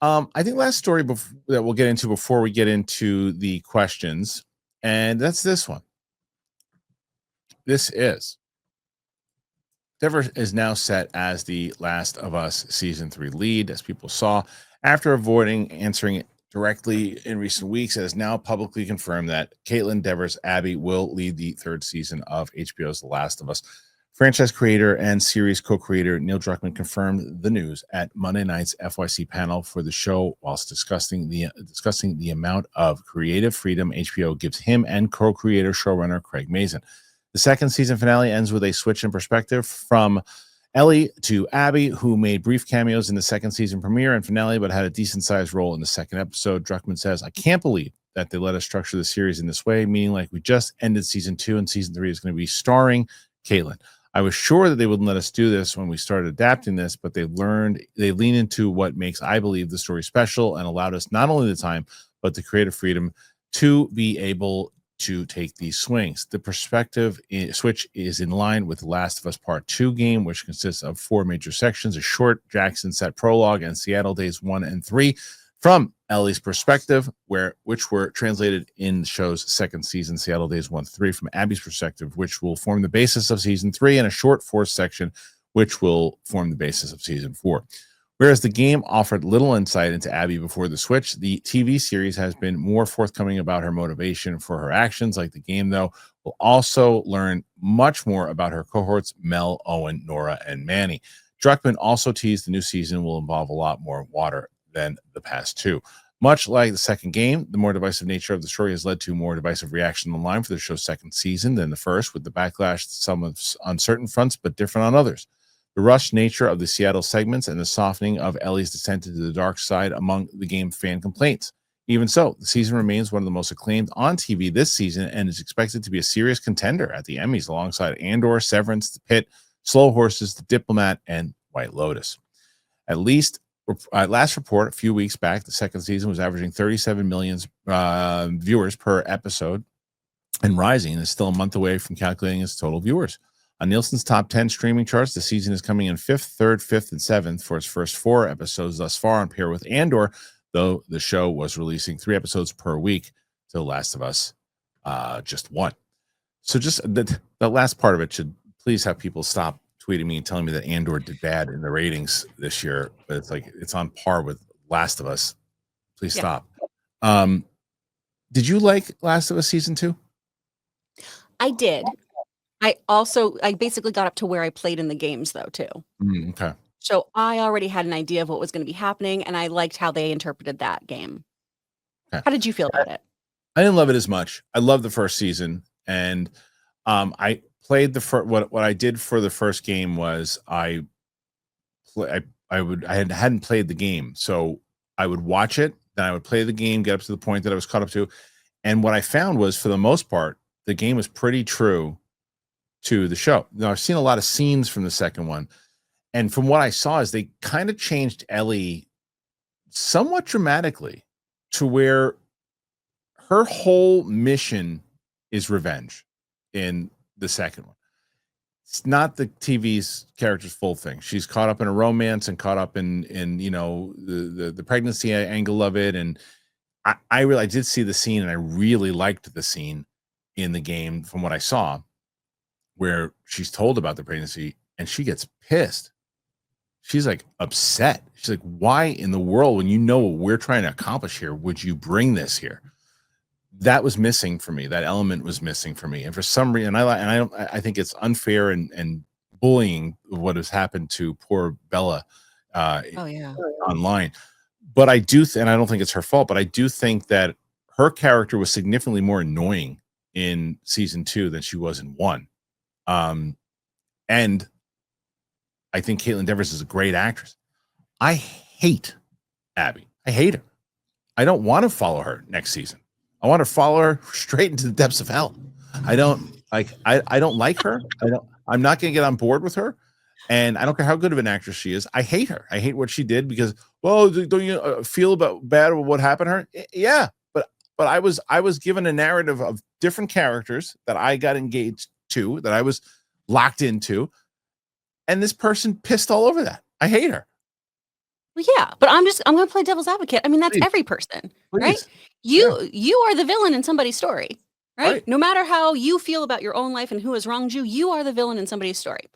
I think last story that we'll get into before we get into the questions, and that's this one. This is Dever is now set as the Last of Us season 3 lead, as people saw. After avoiding answering it directly in recent weeks, it has now publicly confirmed that Caitlin Devers Abby will lead the third season of HBO's The Last of Us. Franchise creator and series co-creator Neil Druckmann confirmed the news at Monday night's FYC panel for the show, whilst discussing the amount of creative freedom HBO gives him and co-creator showrunner Craig Mazin. The second season finale ends with a switch in perspective from Ellie to Abby, who made brief cameos in the second season premiere and finale, but had a decent-sized role in the second episode. Druckmann says, "I can't believe that they let us structure the series in this way, meaning like we just ended season 2 and season 3 is going to be starring Caitlin. I was sure that they wouldn't let us do this when we started adapting this, but they lean into what makes, I believe, the story special and allowed us not only the time, but the creative freedom to be able to take these swings. The perspective switch is in line with The Last of Us Part 2 game, which consists of 4 major sections, a short Jackson set prologue and Seattle Days 1 and 3 from Ellie's perspective, which were translated in the show's second season, Seattle Days 1 3, from Abby's perspective, which will form the basis of season 3, and a short fourth section, which will form the basis of season 4. Whereas the game offered little insight into Abby before the switch, the TV series has been more forthcoming about her motivation for her actions. Like the game, though, we'll also learn much more about her cohorts, Mel, Owen, Nora, and Manny. Druckmann also teased the new season will involve a lot more water than the past 2. Much like the second game, the more divisive nature of the story has led to more divisive reaction online for the show's second season than the first, with the backlash some on certain fronts but different on others. The rushed nature of the Seattle segments and the softening of Ellie's descent into the dark side among the game fan complaints. Even so, the season remains one of the most acclaimed on TV this season and is expected to be a serious contender at the Emmys alongside Andor, Severance, The Pit, Slow Horses, The Diplomat, and White Lotus. At last report a few weeks back, the second season was averaging 37 million viewers per episode and rising, and is still a month away from calculating its total viewers. On Nielsen's top 10 streaming charts, the season is coming in 5th, 3rd, 5th, and 7th for its first 4 episodes thus far, on pair with Andor, though the show was releasing 3 episodes per week till Last of Us just 1. So just the last part of it should please have people stop tweeting me and telling me that Andor did bad in the ratings this year, but it's like it's on par with Last of Us. Please stop. Did you like Last of Us season 2? I did. I basically got up to where I played in the games though too. Okay. So I already had an idea of what was going to be happening, and I liked how they interpreted that game. Okay. How did you feel about it? I didn't love it as much. I loved the first season, and I played the first. What I did for the first game was I hadn't played the game, so I would watch it, then I would play the game, get up to the point that I was caught up to, and what I found was, for the most part, the game was pretty true to the show. Now, I've seen a lot of scenes from the second one, and from what I saw is they kind of changed Ellie somewhat dramatically to where her whole mission is revenge in the second one. It's not the TV's character's full thing. She's caught up in a romance and caught up in the pregnancy angle of it. And I did see the scene, and I really liked the scene in the game from what I saw, where she's told about the pregnancy and she gets pissed. She's like upset. She's like, why in the world, when you know what we're trying to accomplish here, would you bring this here? That was missing for me. That element was missing for me. And for some reason, I think it's unfair and bullying what has happened to poor Bella online. But I do, and I don't think it's her fault, but I do think that her character was significantly more annoying in season 2 than she was in 1. And I think Caitlin Devers is a great actress. I hate Abby. I hate her. I don't want to follow her next season. I want to follow her straight into the depths of hell. I don't like her. I'm not going to get on board with her. And I don't care how good of an actress she is. I hate her. I hate what she did because, well, don't you feel bad about what happened to her? Yeah. But I was given a narrative of different characters that I got engaged to, that I was locked into. And this person pissed all over that. I hate her. Well, yeah, but I'm going to play devil's advocate. I mean, that's Please, every person, right? please. Yeah, You are the villain in somebody's story, right? right. No matter how you feel about your own life and who has wronged you, you are the villain in somebody's story.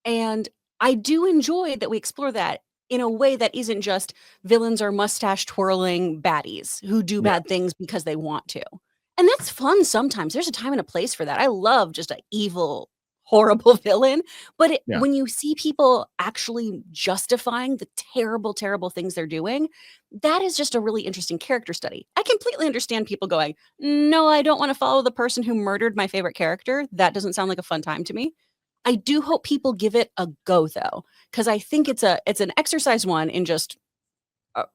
And I do enjoy that we explore that in a way that isn't just villains are mustache twirling baddies who do Yeah, bad things because they want to. And that's fun sometimes. There's a time and a place for that. I love just an evil, horrible villain. But yeah. when you see people actually justifying the terrible, terrible things they're doing, that is just a really interesting character study. I completely understand people going, no, I don't want to follow the person who murdered my favorite character. That doesn't sound like a fun time to me. I do hope people give it a go though, because I think it's an exercise one in just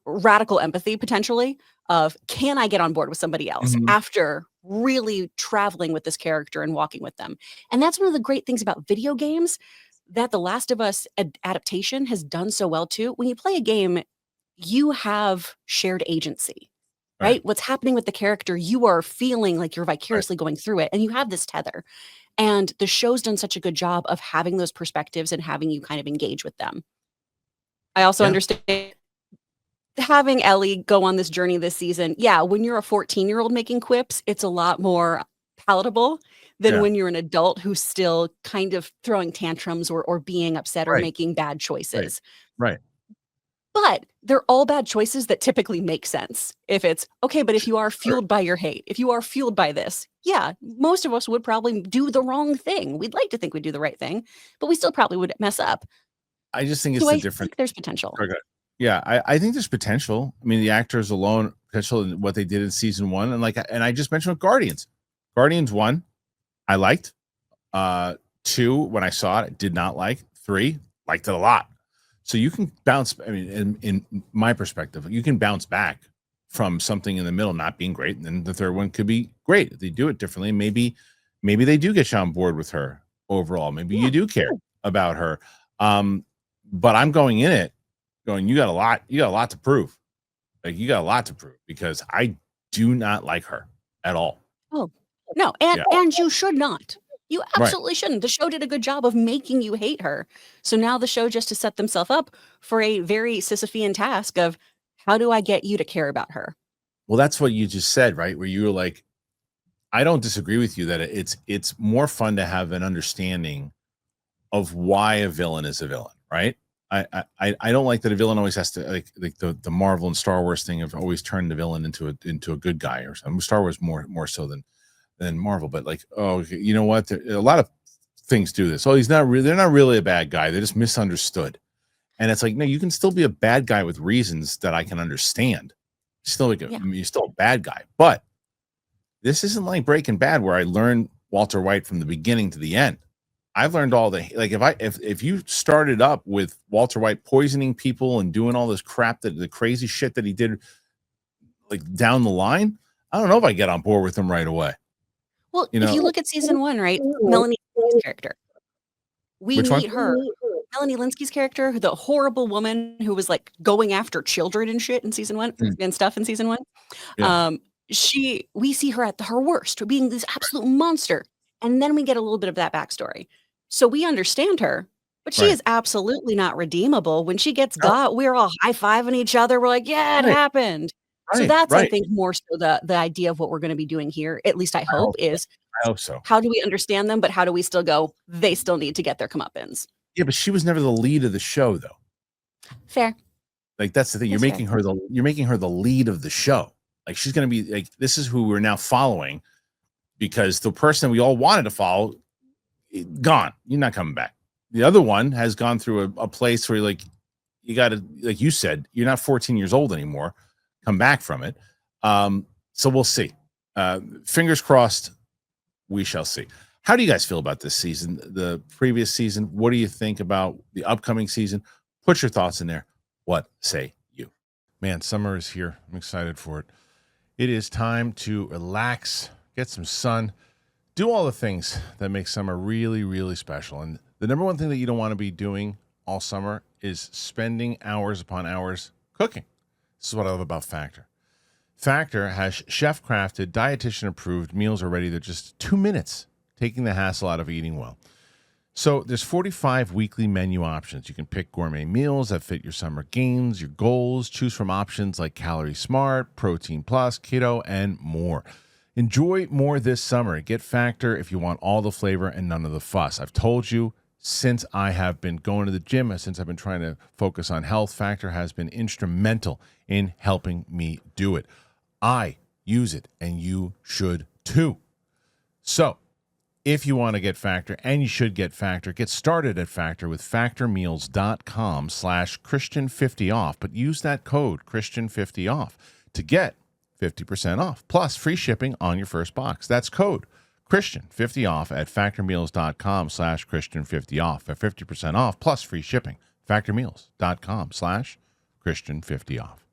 radical empathy potentially of can I get on board with somebody else Mhm. after really traveling with this character and walking with them. And that's one of the great things about video games that the Last of Us adaptation has done so well too. When you play a game, you have shared agency, Right, right? What's happening with the character, you are feeling like you're right. vicariously going through it and you have this tether. And the show's done such a good job of having those perspectives and having you kind of engage with them. I also Yeah, understand having Ellie go on this journey this season. Yeah, when you're a 14-year-old making quips, it's a lot more palatable than yeah. when you're an adult who's still kind of throwing tantrums or being upset or Right, making bad right, choices. right. But they're all bad choices that typically make sense. If it's okay, but if you are Sure. fueled by your hate, if you are fueled by this, yeah, most of us would probably do the wrong thing. We'd like to think we do the right thing, but we still probably would mess up. I just think it's So the I different. think there's potential. Okay. Yeah, I think there's potential. I mean, the actors alone, potential in what they did in season one, and I just mentioned with Guardians. Guardians 1, I liked. 2, when I saw it, I did not like. 3, liked it a lot. So you can bounce. I mean, in my perspective, you can bounce back from something in the middle not being great, and then the third one could be great if they do it differently. Maybe they do get you on board with her overall. Maybe you Yeah. do care about her. But I'm going in it going, you got a lot to prove. Like you got a lot to prove because I do not like her at all. Oh, no, and Yeah. you should not. You Right. absolutely shouldn't. The show did a good job of making you hate her. So now the show just to set themselves up for a very Sisyphean task of how do I get you to care about her? Well, that's what you just said, right? Where you were like, I don't disagree with you that it's more fun to have an understanding of why a villain is a villain, right? I don't like that a villain always has to like the Marvel and Star Wars thing of always turn the villain into a good guy or something. Star Wars more so than Marvel, but like, oh, you know what? A lot of things do this. Oh, he's not really. They're not really a bad guy. They're just misunderstood. And it's like, no, you can still be a bad guy with reasons that I can understand. Still, Yeah. you're still a bad guy, but this isn't like Breaking Bad where I learned Walter White from the beginning to the end. I've learned all the like if you started up with Walter White poisoning people and doing all this crap that the crazy shit that he did like down the line, I don't know if I get on board with him right away. Well, You if you know, look at season 1, right? Melanie Linsky's character. We which one? meet her. Melanie Linsky's character, the horrible woman who was like going after children and shit in season 1 Mm, and stuff in season 1. yeah, We see her at her worst, being this absolute monster. And then we get a little bit of that backstory. So we understand her, but she right. is absolutely not redeemable. When she gets No, got, we're all high-fiving each other. We're like, yeah, it right, happened. So right, that's, I right. think, more so the idea of what we're going to be doing here, at least I I hope, hope so. is I hope so. how do we understand them, but how do we still go, they still need to get their comeuppance. Yeah, but she was never the lead of the show, though. Fair. Like that's the thing. That's fair. You're making her the lead of the show. Like she's gonna be like this is who we're now following because the person we all wanted to follow gone. You're not coming back. The other one has gone through a place where like you got to like you said you're not 14 years old anymore. Come back from it. So we'll see. Fingers crossed. We shall see. How do you guys feel about this season? The previous season. What do you think about the upcoming season? Put your thoughts in there. What say you? Man, summer is here. I'm excited for it. It is time to relax, get some sun, do all the things that make summer really, really special. And the number one thing that you don't want to be doing all summer is spending hours upon hours cooking. This is what I love about Factor. Factor has chef-crafted, dietitian-approved meals are ready. They're just 2 minutes, taking the hassle out of eating well. So there's 45 weekly menu options. You can pick gourmet meals that fit your summer gains, your goals, choose from options like Calorie Smart, Protein Plus, Keto, and more. Enjoy more this summer. Get Factor if you want all the flavor and none of the fuss. I've told you since I have been going to the gym, since I've been trying to focus on health, Factor has been instrumental in helping me do it. I use it, and you should too. So, if you want to get Factor, and you should get Factor, get started at Factor with factormeals.com/Christian50off, but use that code Christian50off to get 50% off, plus free shipping on your first box. That's code Christian50off at factormeals.com/Christian50off for 50% off, plus free shipping. Factormeals.com/Christian50off.